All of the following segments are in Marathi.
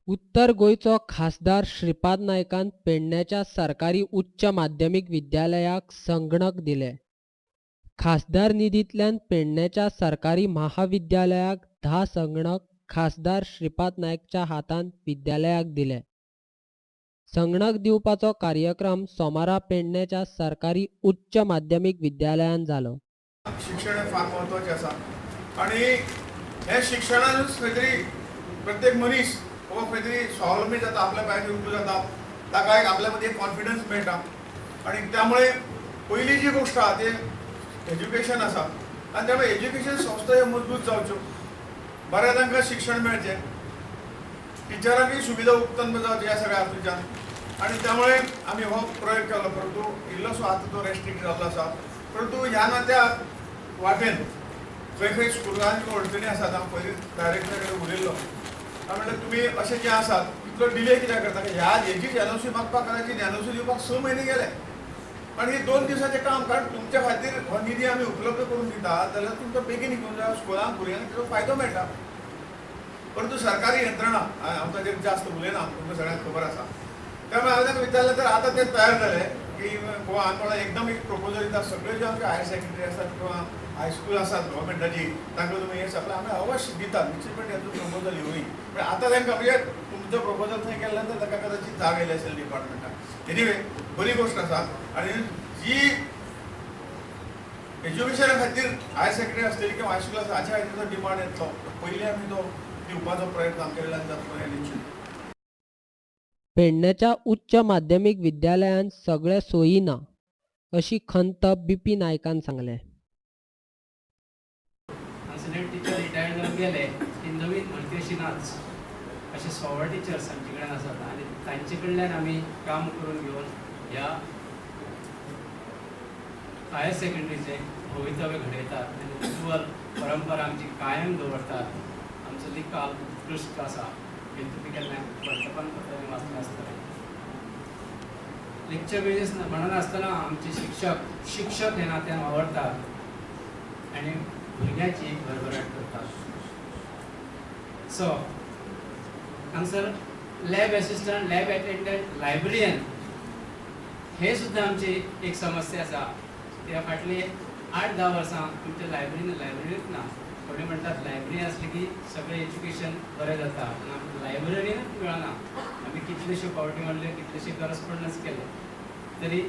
उत्तर गोंयचो खासदार श्रीपाद नायकान पेडण्याच्या सरकारी उच्च माध्यमीक विद्यालयाक संगणक दिले. खासदार निधींतल्यान पेडण्याच्या सरकारी महाविद्यालयाक 10 संगणक खासदार श्रीपाद नायकच्या हातान विद्यालयाक दिले. संगणक दिवपाचो कार्यक्रम सोमारा पेडण्याच्या सरकारी उच्च माध्यमीक विद्यालयान जालो. शिक्षण हे फार महत्वाचे आसा आणि हे शिक्षणानूच खंय तरी प्रत्येक मनीस हो खंय तरी स्वावलंबी जाता, आपल्या पांयाचेर उबो जाता, ताका एक आपल्या मध्ये कॉन्फिडन्स मेळटा. आणि त्यामुळे पहिली जी गोष्ट आहा ती एज्युकेशन आसा आणि त्यामुळे एज्युकेशन संस्था ह्यो मजबूत जावच्यो, बऱ्या तांकां शिक्षण मेळचें, टिचरांकूय सुविधा उत्पन्न जावची ह्या सगळ्या हातूंतल्यान. आणि त्यामुळे आमी हो प्रयोग केलो. परंतु इल्लोसो आतां तो रेस्ट्रिक्ट जाल्लो आसा. परंतु ह्या नात्या वाटेन खंय खंय स्कुलांच्यो अडचणी आसात. हांव पयलीं डायरेक्टरा कडेन उलयल्लो. हांव म्हणलें तुमी अशें जें आसात इतलो डिले कित्याक करता? ह्या हेजी एनओसी मागपा करायची एनओसी दिवपाक 6 म्हयने गेले. पण ही 2 दिसांचें काम, कारण तुमच्या खातीर हो निधी आमी उपलब्ध करून दिता जाल्यार तुमकां बेगीन निघून जाय, स्कुलांक भुरग्यांक ताचो फायदो मेळटा. परंतु सरकारी यंत्रणा हांव ताचेर जास्त उलयना, तुमकां सगळ्यांक खबर आसा. त्यामुळे हांवें ताका विचारलें तर आतां ते तयार जाले की गोवा आंदोलन एकदम एक प्रपोजल दिता. सगळे जे आमचे हायर सेकंडरी आसात किंवा हायस्कूल आसात गव्हर्मेंटाची तांकां तुमी हे सगळें आमी अवश्य दितात. निश्चितपणे हातूंत प्रपोजल येवूय. पण आतां तांकां म्हणजे तुमचो प्रपोजल थंय केले नंतर ताका कदाचित जाग येयली असेल डिपार्टमेंटाक. एनिवे बरी गोष्ट आसा. आणि जी एज्युकेशना खातीर हायर सेकंडरी आसतली किंवा हायस्कूल आसा हाच्या खातीर जो डिमांड येतलो पयलीं आमी तो दिवपाचो प्रयत्न आमच्या जातलो हें निश्चित. पेडण्याच्या उच्च माध्यमीक विद्यालयान सगळे सोयी ना अशी खंत बीपी नायकान सांगले. टीचर रिटायर्ड जावन गेले की नवीन भरती अशी नाच, असे 16 टीचर्स आमचे कडेन आसात आणि तांचे कडल्यान आमी काम करून घेवन ह्या हायर सेकंडरीचे भवितव्य घडयतात आनी उज्वल परंपरा आमची कायम दवरतात. आमचो निकाल उत्कृश्ट आसा हे तुमी केन्ना वर्तमानपत्रांनी वाचलें आसतलें. लेक्चर बेजीस म्हणून आसतना आमचे शिक्षक हे नात्यान वावरतात आणि भुरग्यांची भरभराट करतात. सो हांगसर लॅब एसिस्टंट, लॅब एटेंडंट, लायब्ररियन हे सुद्दां आमची एक समस्या आसा. त्या फाटली 8-10 वर्सां आमच्या लायब्ररींत ना. थोडे म्हणटात लायब्ररी आसली की सगळें एज्युकेशन बरें जाता, पूण आमकां लायब्ररीनूच मेळना. आमी कितल्योश्यो फावटी म्हणले, कितलेशे करस्पॉन्डन्स केले तरी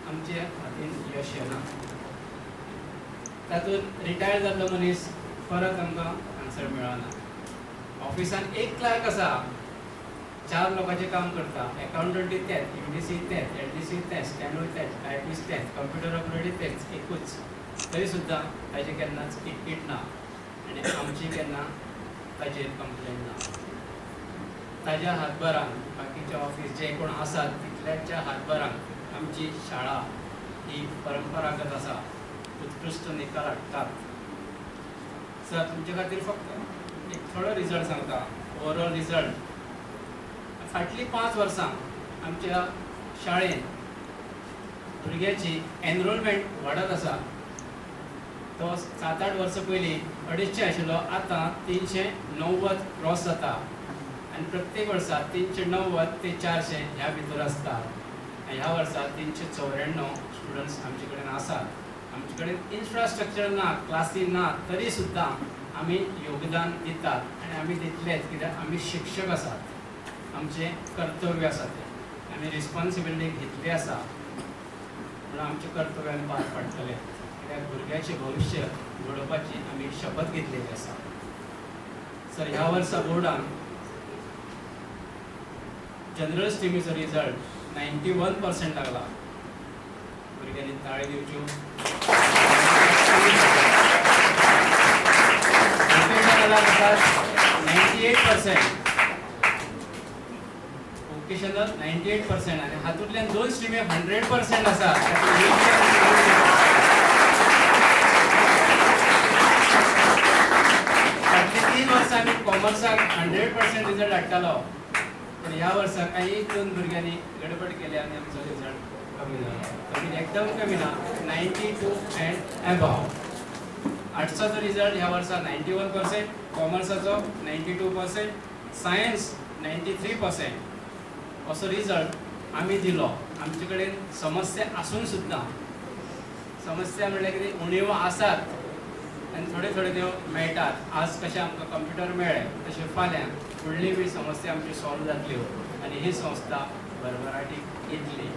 आमच्या हातीन यश येना. तातूंत रिटायर जाल्लो मनीस परत आमकां हांगसर मेळना. ऑफिसान एक क्लार्क आसा, 4 लोकांचें काम करता. अकाउंटंटी तेच, एमडीसी तेच, एलडीसी तेच, स्टॅनो तेच, टायपिस्ट तेच, कंप्युटर ऑपरेटर तेच, एकूच. तरी सुद्दां ताजें केन्नाच किट ना आनी आमची केन्ना ताजेर कंप्लेन ना. ताज्या हातभारान बाकीचे ऑफिस जे कोण आसात तितल्याच्या हातभारान आमची शाळा ही परंपरागत आसा, उत्कृश्ट निकाल हाडटात. सर तुमचे खातीर फक्त एक थोडो रिजल्ट सांगता. ओवरऑल रिजल्ट फाटलीं 5 वर्सां आमच्या शाळेन भुरग्याची एनरोलमेंट वाडत आसा. तो 7-8 वर्सां पयलीं 250 आशिल्लो, आतां 390 क्रॉस जाता आनी प्रत्येक वर्सा 390 ते 400 ह्या भितर आसता. ह्या वर्सा 394 स्टुडंट्स आमचे कडेन आसात. आमचे कडेन इन्फ्रास्ट्रक्चर ना, क्लासी ना, तरी सुद्दां आमी योगदान दितात आनी आमी दितलेच कित्याक आमी शिक्षक आसात. आमचें कर्तव्य आसा तें आमी रिस्पॉन्सिबिलिटी घेतली आसा म्हणून आमचें कर्तव्य आमी पार पाडटले. कित्याक भुरग्याचें भविश्य घडोवपाची आमी शपथ घेतलेली आसा. सर ह्या वर्सा बोर्डान जनरल स्ट्रिमीचो रिजल्ट 91% लागला. भुरग्यांनी ताळी दिवच्यो. 98%, वोकेशनल 98% आनी हातूंतल्यान 2 स्ट्रिमी 100% आसा. फाटलीं 3 वर्सां आमी कॉमर्साक 100% रिजल्ट हाडटालो, पण ह्या वर्सा काही 2 भुरग्यांनी गडबड केली आनी आमचो रिजल्ट कमी जाला. कमी एकदम कमी ना, 92 अँड अबाव. आर्ट्साचो रिजल्ट ह्या वर्सा 91%, कॉमर्साचो 92%, सायन्स 93% असो रिजल्ट आम्ही दिलो. आमचे कडेन समस्या आसून सुद्दां समस्या म्हणल्यार कितें उणीव आसात आनी थोडे थोडे त्यो मेळटात. आज कशें आमकां कंप्युटर मेळ्ळे तशें फाल्यां फुडली बी समस्या आमची सॉल्व जातल्यो आनी ही संस्था भरभराटीक येतली.